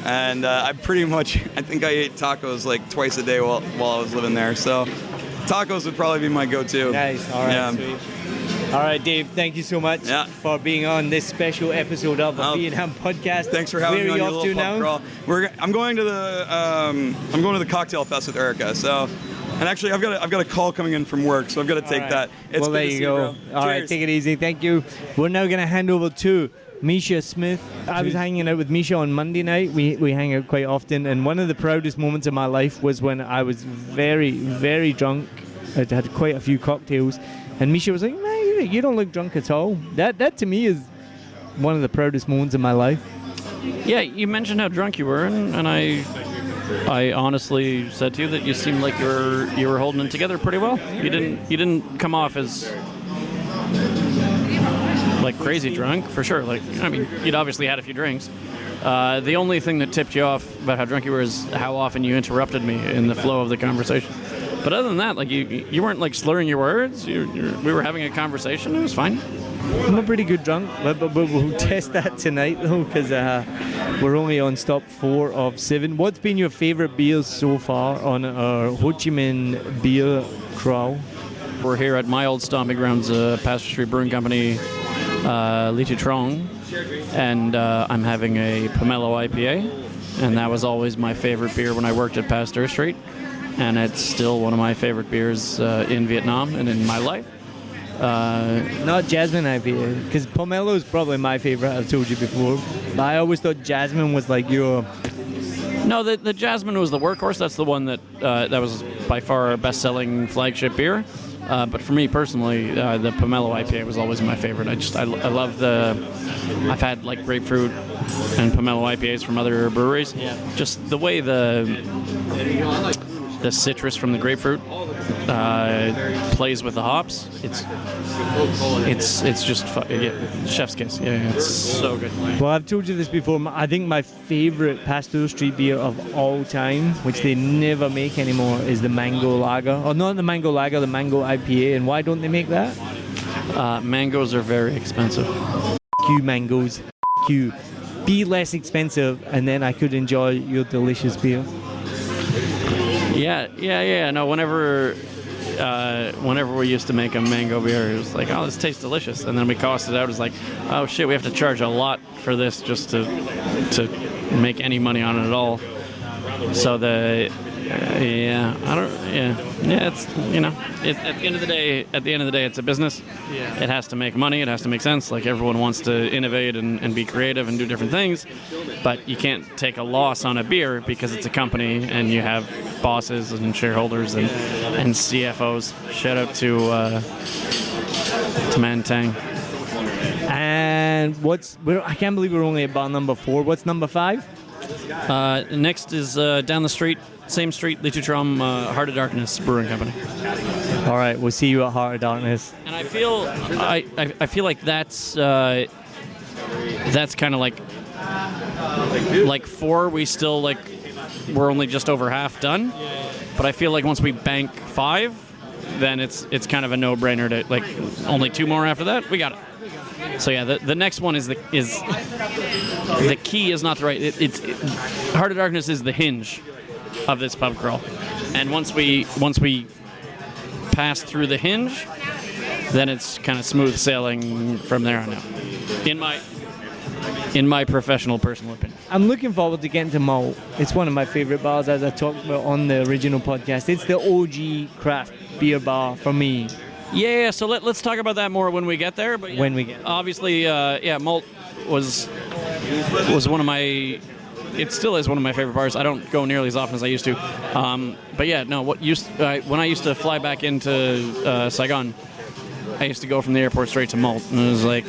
and I think I ate tacos like twice a day while I was living there. So tacos would probably be my go-to. Nice. All right, sweet. All right, Dave, thank you so much for being on this special episode of the Vietnam podcast. Thanks for having me on your little pub crawl. I'm going to the cocktail fest with Erica. So, and actually, I've got a call coming in from work, so I've got to take that. Well, there you go. All right, take it easy. Thank you. We're now going to hand over to Mischa Smith. I was hanging out with Mischa on Monday night. We hang out quite often, and one of the proudest moments of my life was when I was very, very drunk. I had quite a few cocktails, and Mischa was like, "Man, you don't look drunk at all." That to me is one of the proudest moments of my life. Yeah, you mentioned how drunk you were, and I honestly said to you that you seemed like you were holding it together pretty well. You didn't come off as like crazy drunk, for sure. Like, I mean, you'd obviously had a few drinks. The only thing that tipped you off about how drunk you were is how often you interrupted me in the flow of the conversation. But other than that, like you weren't like slurring your words. We were having a conversation. It was fine. I'm a pretty good drunk, but we'll test that tonight though, because we're only on stop 4 of 7. What's been your favorite beers so far on our Ho Chi Minh beer crawl? We're here at my old stomping grounds, Pasteur Street Brewing Company, Li Chi Trong, and I'm having a Pomelo IPA, and that was always my favorite beer when I worked at Pasteur Street, and it's still one of my favorite beers in Vietnam and in my life. Not Jasmine IPA, because Pomelo is probably my favorite. I've told you before, but I always thought Jasmine was like your. No, the Jasmine was the workhorse. That's the one that was by far our best-selling flagship beer. But for me personally, the Pomelo IPA was always my favorite. I love I've had like grapefruit and Pomelo IPAs from other breweries. Yeah. Just the way the citrus from the grapefruit plays with the hops. It's just chef's kiss. Yeah, it's so good. Well, I've told you this before. I think my favorite Pasteur Street beer of all time, which they never make anymore, is the Mango Lager. Or not the Mango Lager, the Mango IPA. And why don't they make that? Mangoes are very expensive. You mangoes. You. Be less expensive, and then I could enjoy your delicious beer. Yeah. No, whenever whenever we used to make a mango beer, it was like, oh, this tastes delicious. And then we costed it out. It was like, oh, shit, we have to charge a lot for this just to make any money on it at all. So it's, at the end of the day, it's a business. Yeah. It has to make money. It has to make sense. Like, everyone wants to innovate and be creative and do different things, but you can't take a loss on a beer because it's a company and you have bosses and shareholders and CFOs. Shout out to Mantang. And I can't believe we're only at bar number 4. What's number 5? Next is down the street, same street, Leitutrom, Heart of Darkness Brewing Company. All right, we'll see you at Heart of Darkness. And I feel like that's kind of like 4. We're only just over half done. But I feel like once we bank 5, then it's kind of a no-brainer to like only 2 more after that. We got it. So yeah, the next one is the key is not the right. It's Heart of Darkness is the hinge of this pub crawl, and once we pass through the hinge, then it's kind of smooth sailing from there on out. In my professional personal opinion. I'm looking forward to getting to Malt. It's one of my favorite bars, as I talked about on the original podcast. It's the OG craft beer bar for me. Yeah, so let's talk about that more when we get there. But yeah, when we get there. Obviously, Malt was one of my. It still is one of my favorite bars. I don't go nearly as often as I used to. But yeah, no. When I used to fly back into Saigon, I used to go from the airport straight to Malt, and it was like,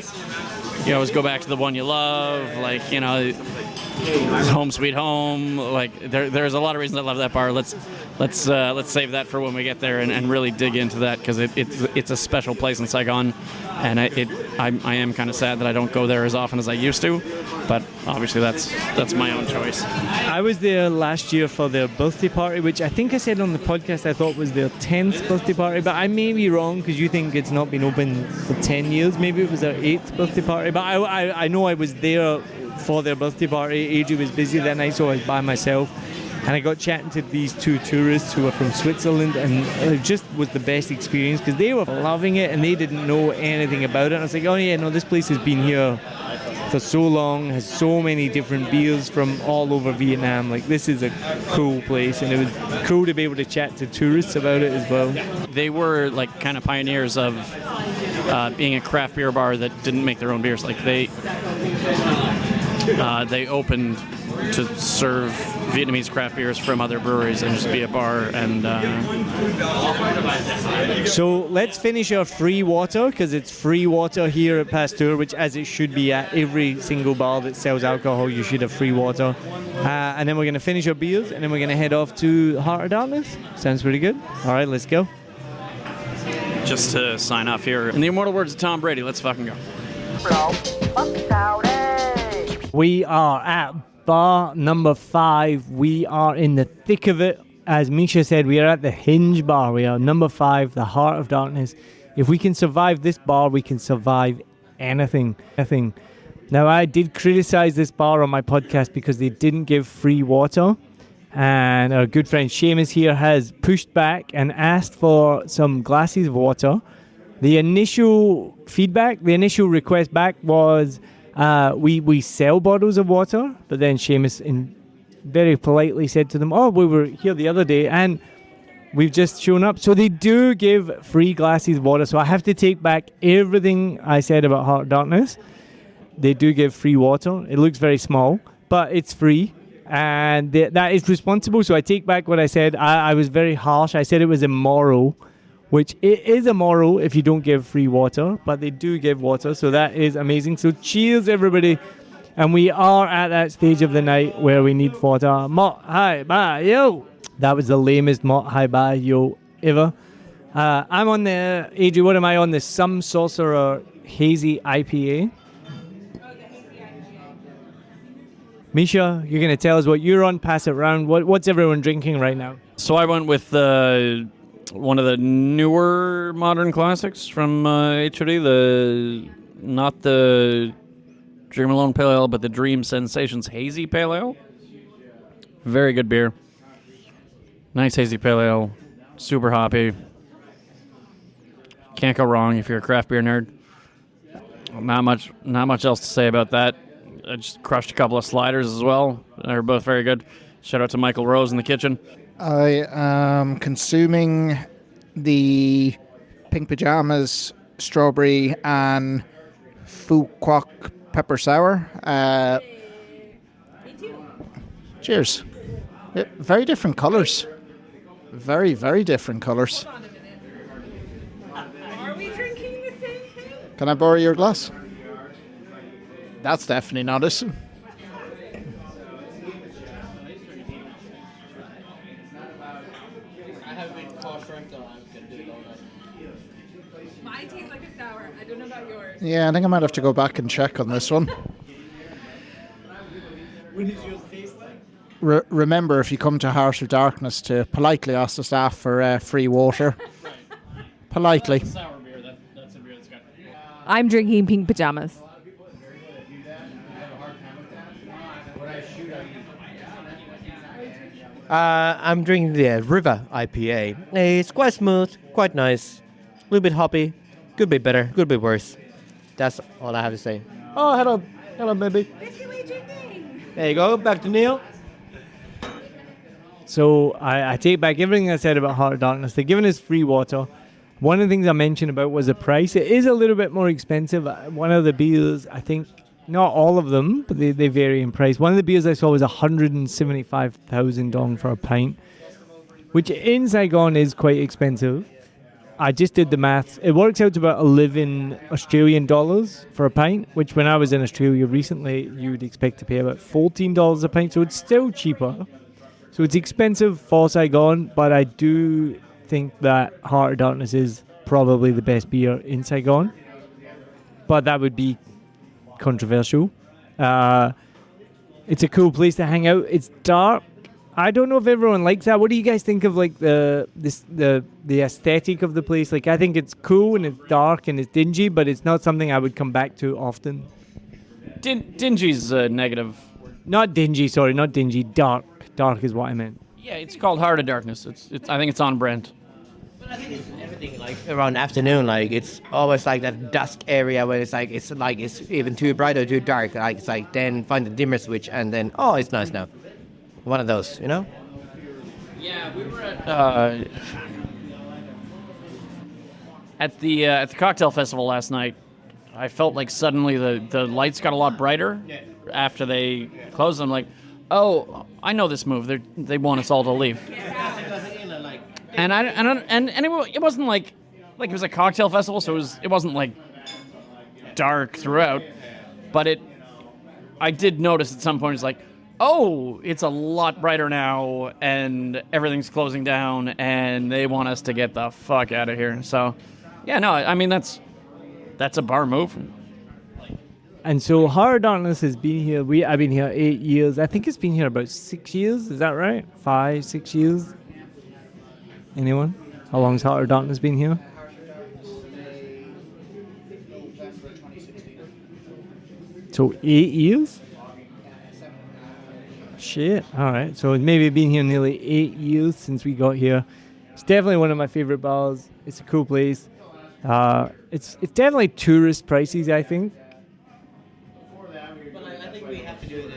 you always go back to the one you love, like, home sweet home. Like there's a lot of reasons I love that bar. Let's save that for when we get there and really dig into that, because it's a special place in Saigon, and I am kind of sad that I don't go there as often as I used to, but obviously that's my own choice. I was there last year for their birthday party, which I think I said on the podcast I thought was their 10th birthday party, but I may be wrong because you think it's not been open for 10 years. Maybe it was their 8th birthday party, but I know I was there for their birthday party. AJ was busy that night, so I was by myself. And I got chatting to these 2 tourists who were from Switzerland, and it just was the best experience because they were loving it and they didn't know anything about it. And I was like, oh yeah, no, this place has been here for so long, has so many different beers from all over Vietnam. Like, this is a cool place, and it was cool to be able to chat to tourists about it as well. They were like kind of pioneers of being a craft beer bar that didn't make their own beers. Like they opened to serve Vietnamese craft beers from other breweries and just be a bar. And so let's finish our free water, because it's free water here at Pasteur, which, as it should be at every single bar that sells alcohol, you should have free water. And then we're going to finish our beers, and then we're going to head off to Heart of Darkness. Sounds pretty good. All right, let's go. Just to sign off here, in the immortal words of Tom Brady, let's fucking go. We are at bar number 5. We are in the thick of it. As Mischa said, we are at the Hinge bar. We are number 5, the Heart of Darkness. If we can survive this bar, we can survive anything. Now, I did criticize this bar on my podcast because they didn't give free water. And our good friend Seamus here has pushed back and asked for some glasses of water. The initial feedback, the initial request back was, we sell bottles of water, but then Seamus very politely said to them, oh, we were here the other day and we've just shown up. So they do give free glasses of water. So I have to take back everything I said about Heart of Darkness. They do give free water. It looks very small, but it's free. And that is responsible. So I take back what I said. I was very harsh. I said it was immoral, which it is immoral if you don't give free water, but they do give water, so that is amazing. So cheers, everybody. And we are at that stage of the night where we need water. Malt hi bye yo. That was the lamest malt hi bye yo ever. I'm on the, AJ, what am I on? The Some Sorcerer Hazy IPA. Mischa, you're going to tell us what you're on, pass it around. What's everyone drinking right now? So I went with one of the newer modern classics from HOD, not the Dream Alone Pale Ale, but the Dream Sensations Hazy Pale Ale. Very good beer. Nice hazy pale ale. Super hoppy. Can't go wrong if you're a craft beer nerd. Not much else to say about that. I just crushed a couple of sliders as well. They're both very good. Shout out to Michael Rose in the kitchen. I am consuming the Pink Pajamas strawberry and Phu Quoc pepper sour. Cheers. Very different colours. Very, very different colours. Are we drinking the same thing? Can I borrow your glass? That's definitely not it. Mine tastes like a sour. I don't know about yours. Yeah, I think I might have to go back and check on this one. What does yours taste like? Remember, if you come to Heart of Darkness, to politely ask the staff for free water. Politely. Sour beer. That's a beer that's got. I'm drinking Pink Pajamas. I'm drinking the River IPA. It's quite smooth, quite nice, a little bit hoppy. Could be better, could be worse. That's all I have to say. Oh, hello, baby. There you go. Back to Neil. So I take back everything I said about Heart of Darkness. They're giving us free water. One of the things I mentioned about was the price. It is a little bit more expensive. One of the beers, I think, not all of them, but they vary in price. One of the beers I saw was 175,000 dong for a pint, which in Saigon is quite expensive. I just did the maths. It works out to about 11 Australian dollars for a pint, which when I was in Australia recently, you would expect to pay about $14 a pint. So it's still cheaper. So it's expensive for Saigon, but I do think that Heart of Darkness is probably the best beer in Saigon. But that would be controversial. It's a cool place to hang out. It's dark. I don't know if everyone likes that. What do you guys think of like the aesthetic of the place? Like, I think it's cool and it's dark and it's dingy, but it's not something I would come back to often. Dingy's negative. Not dingy, sorry, not dingy. Dark. Dark is what I meant. Yeah, it's called Heart of Darkness. I think it's on brand. But I think it's everything like around afternoon, like it's always like that dusk area where it's even too bright or too dark. Like it's like then find the dimmer switch and then it's nice now. One of those, you know? Yeah, we were at the cocktail festival last night. I felt like suddenly the lights got a lot brighter after they closed. I'm like, oh, I know this move. They want us all to leave. And it wasn't like it was a cocktail festival, so it wasn't like dark throughout. But I did notice at some point it's like, oh, it's a lot brighter now, and everything's closing down, and they want us to get the fuck out of here. So, yeah, no, I mean that's a bar move. And so Heart of Darkness has been here. I've been here 8 years. I think it's been here about 6 years. Is that right? 5, 6 years? Anyone? How long's Heart of Darkness been here? So 8 years? Shit. All right. So it's maybe been here nearly 8 years since we got here. It's definitely one of my favorite bars. It's a cool place. It's definitely tourist prices, I think. I think we have to do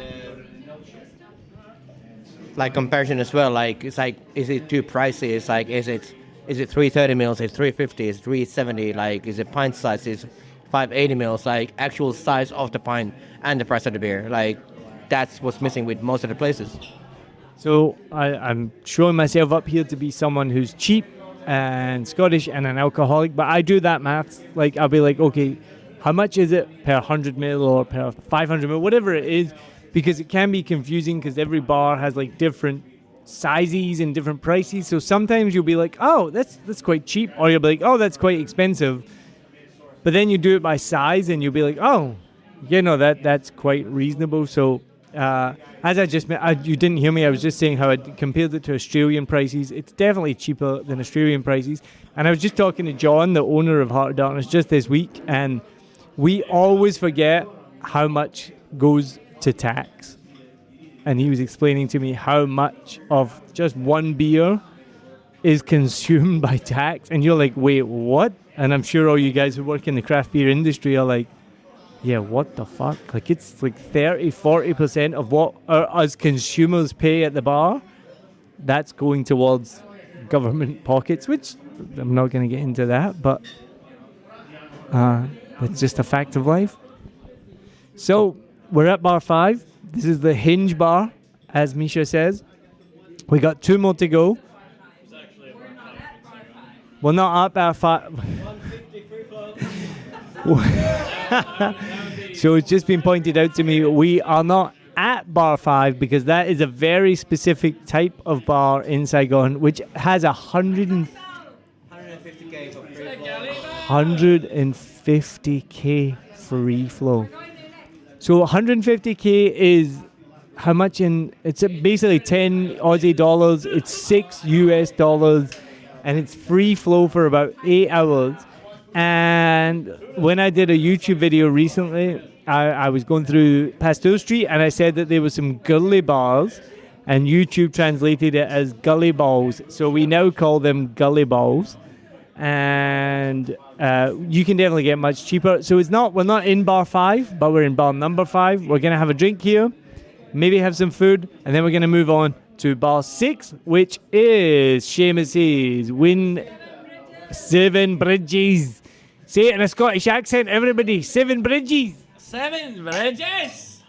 the comparison as well. Like it's like, is it too pricey? It's like, is it 330 mils? Is it 350? Is it 370? Like, is it pint size? Is 580 mils? Like actual size of the pint and the price of the beer. Like that's what's missing with most of the places. So I'm showing myself up here to be someone who's cheap and Scottish and an alcoholic, but I do that maths. Like I'll be like, okay, how much is it per 100 mil or per 500 mil, whatever it is, because it can be confusing because every bar has like different sizes and different prices. So sometimes you'll be like, oh, that's quite cheap, or you'll be like, oh, that's quite expensive. But then you do it by size and you'll be like, oh, that's quite reasonable. So as I just you didn't hear me, I was just saying how I compared it to Australian prices. It's definitely cheaper than Australian prices. And I was just talking to John, the owner of Heart of Darkness, just this week, and we always forget how much goes to tax. And he was explaining to me how much of just one beer is consumed by tax. And you're like, wait, what? And I'm sure all you guys who work in the craft beer industry are like, yeah, what the fuck? Like, it's like 30-40% of what us consumers pay at the bar. That's going towards government pockets, which I'm not going to get into that, but it's just a fact of life. So we're at bar 5. This is the Hinge bar, as Mischa says. We got 2 more to go. Well, not at bar 5. So it's just been pointed out to me, we are not at bar 5 because that is a very specific type of bar in Saigon, which has 150k free flow. So 150k is how much in? It's basically 10 Aussie dollars. It's $6 and it's free flow for about 8 hours. And when I did a YouTube video recently, I was going through Pasteur Street and I said that there were some gully bars, and YouTube translated it as gully balls. So we now call them gully balls, and you can definitely get much cheaper. So we're not in bar 5, but we're in bar number 5. We're gonna have a drink here, maybe have some food, and then we're gonna move on to bar 6, which is Seamus's Win 7 Bridges. Say it in a Scottish accent, everybody. 7 Bridges. 7 Bridges.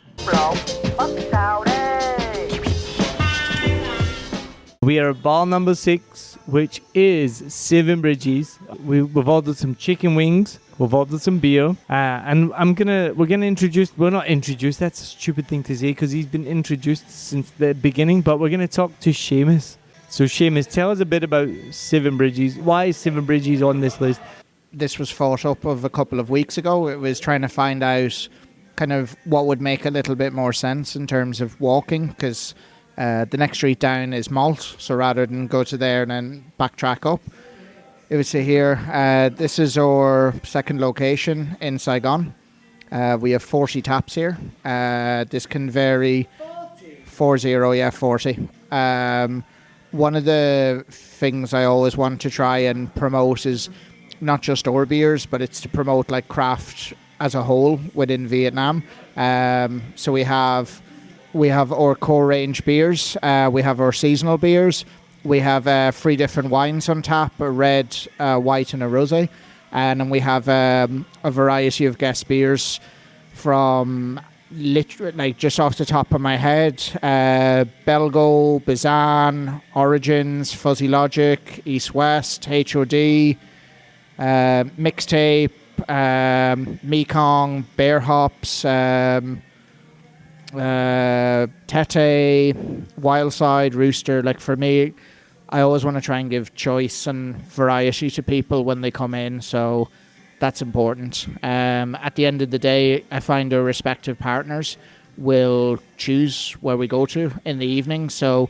We are at bar number 6, which is 7 Bridges. We've ordered some chicken wings. We've ordered some beer, and we're gonna introduce. We're not introduced. That's a stupid thing to say because he's been introduced since the beginning. But we're gonna talk to Seamus. So Seamus, tell us a bit about 7 Bridges. Why is 7 Bridges on this list? This was thought up of a couple of weeks ago. It was trying to find out kind of what would make a little bit more sense in terms of walking, because the next street down is Malt. So rather than go to there and then backtrack up, it was to here. This is our second location in Saigon. We have 40 taps here. This can vary. 40, yeah, 40. One of the things I always want to try and promote is not just our beers, but it's to promote like craft as a whole within Vietnam. So we have our core range beers. We have our seasonal beers. We have 3 different wines on tap: a red, white, and a rosé. And then we have a variety of guest beers from like just off the top of my head, Belgo, Bizan, Origins, Fuzzy Logic, East West, HOD, Mixtape, Mekong, Bear Hops, Tete, Wildside, Rooster. Like for me, I always want to try and give choice and variety to people when they come in, so that's important. At the end of the day, I find our respective partners will choose where we go to in the evening, so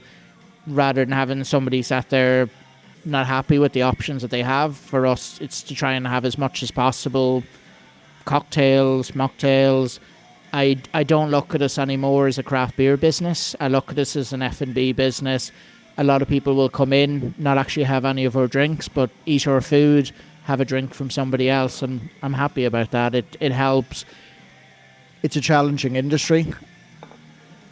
rather than having somebody sat there not happy with the options that they have, for us it's to try and have as much as possible cocktails, mocktails. I don't look at us anymore as a craft beer business. I look at us as an F&B business. A lot of people will come in, not actually have any of our drinks, but eat our food, have a drink from somebody else, and I'm happy about that. It helps. It's a challenging industry.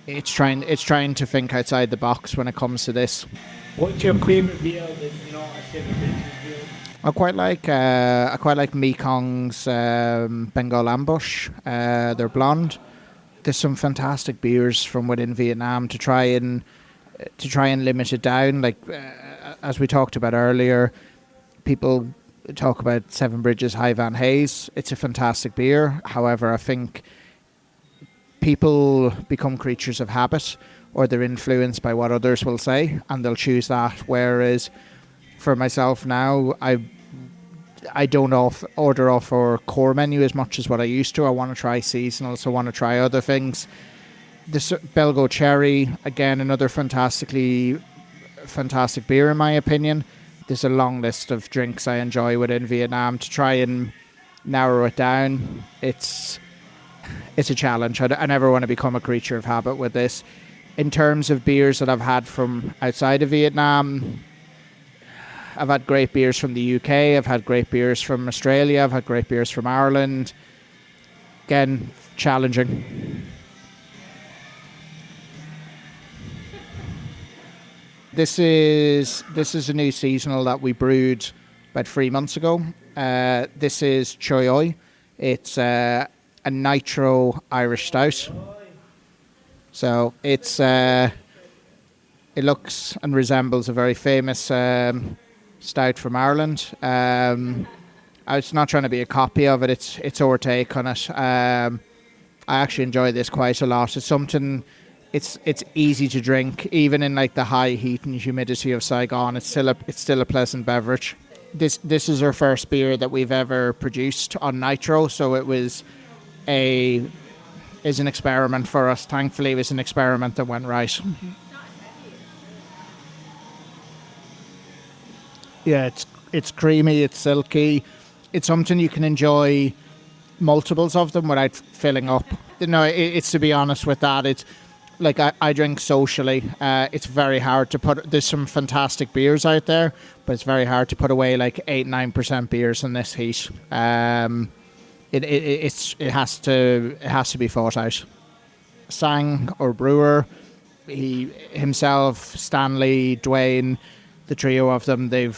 It's trying to think outside the box when it comes to this. What's your favourite beer that's not a 7 Bridges beer? I quite like Mekong's Bengal Ambush. They're blonde. There's some fantastic beers from within Vietnam to try and limit it down. Like as we talked about earlier, people talk about 7 Bridges High Van Hayes. It's a fantastic beer. However, I think people become creatures of habit, or they're influenced by what others will say, and they'll choose that. Whereas for myself now, I don't order off our core menu as much as what I used to. I want to try seasonal, so I want to try other things. This Belgo Cherry, again, another fantastic beer in my opinion. There's a long list of drinks I enjoy within Vietnam. To try and narrow it down, it's a challenge. I never want to become a creature of habit with this. In terms of beers that I've had from outside of Vietnam, I've had great beers from the UK. I've had great beers from Australia. I've had great beers from Ireland. Again, challenging. This is a new seasonal that we brewed about 3 months ago. This is Choi Oi. It's a nitro Irish stout. So it looks and resembles a very famous stout from Ireland. It's not trying to be a copy of it. It's our take on it. I actually enjoy this quite a lot. It's something. It's easy to drink, even in like the high heat and humidity of Saigon. It's still a pleasant beverage. This is our first beer that we've ever produced on nitro, so it was an experiment for us. Thankfully, it was an experiment that went right. Mm-hmm. Yeah, it's creamy, it's silky. It's something you can enjoy multiples of them without filling up. No, it's to be honest with that. It's like I drink socially. It's very hard to put. There's some fantastic beers out there, but it's very hard to put away like 8-9% beers in this heat. It has to be fought out. Sang, our brewer, he himself, Stanley, Dwayne, the trio of them, they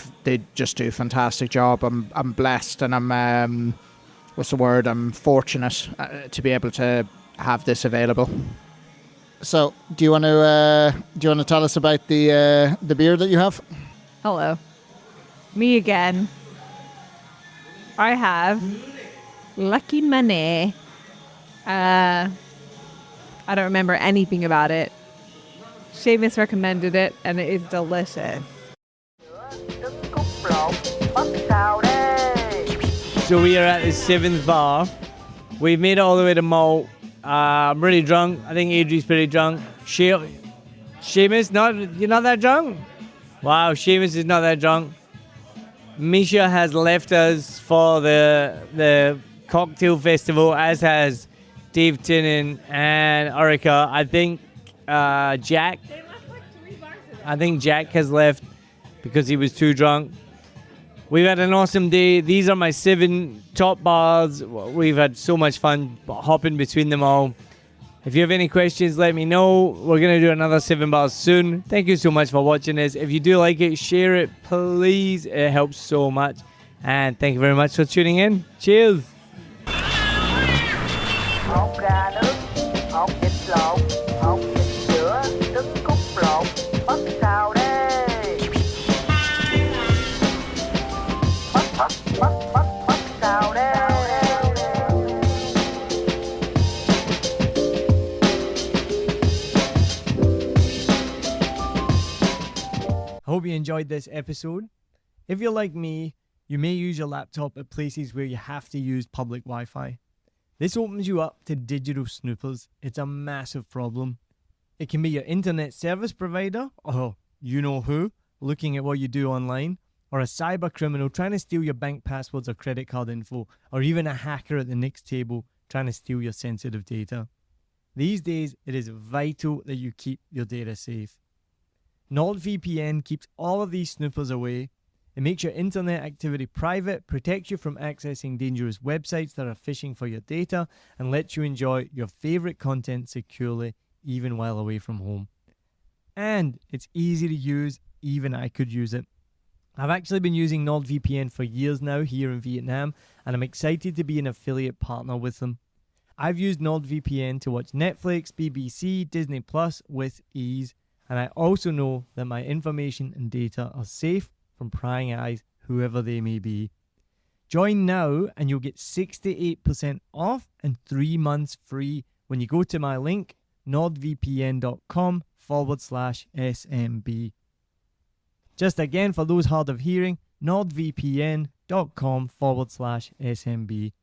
just do a fantastic job. I'm blessed, and I'm I'm fortunate to be able to have this available. So, do you want to tell us about the beer that you have? Hello, me again. I have Lucky Money. I don't remember anything about it. Seamus recommended it, and it is delicious. So we are at the 7th bar. We've made it all the way to Malt. I'm really drunk. I think Adri's pretty drunk. Seamus, you're not that drunk? Wow, Seamus is not that drunk. Mischa has left us for the cocktail festival, as has Dave Tinnen and Orica. I think Jack. I think Jack has left because he was too drunk. We've had an awesome day. These are my 7 top bars. We've had so much fun hopping between them all. If you have any questions, let me know. We're going to do another 7 bars soon. Thank you so much for watching this. If you do like it, share it, please. It helps so much. And thank you very much for tuning in. Cheers. I hope you enjoyed this episode. If you're like me, you may use your laptop at places where you have to use public Wi-Fi. This opens you up to digital snoopers. It's a massive problem. It can be your internet service provider, or you know who, looking at what you do online, or a cyber criminal trying to steal your bank passwords or credit card info, or even a hacker at the next table trying to steal your sensitive data. These days, it is vital that you keep your data safe. NordVPN keeps all of these snoopers away. It makes your internet activity private, protects you from accessing dangerous websites that are phishing for your data, and lets you enjoy your favorite content securely, even while away from home. And it's easy to use, even I could use it. I've actually been using NordVPN for years now here in Vietnam, and I'm excited to be an affiliate partner with them. I've used NordVPN to watch Netflix, BBC, Disney Plus with ease, and I also know that my information and data are safe from prying eyes, whoever they may be. Join now and you'll get 68% off and 3 months free when you go to my link, nordvpn.com/SMB. Just again, for those hard of hearing, nordvpn.com/SMB.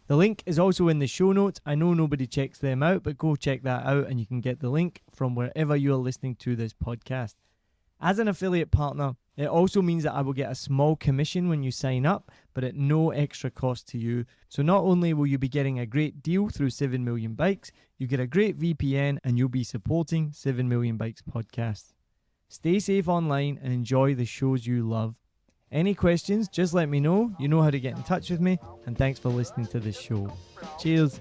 The link is also in the show notes. I know nobody checks them out, but go check that out and you can get the link from wherever you are listening to this podcast. As an affiliate partner, it also means that I will get a small commission when you sign up, but at no extra cost to you. So not only will you be getting a great deal through 7 Million Bikes, you get a great VPN and you'll be supporting 7 Million Bikes podcast. Stay safe online and enjoy the shows you love. Any questions, just let me know. You know how to get in touch with me. And thanks for listening to the show. Cheers.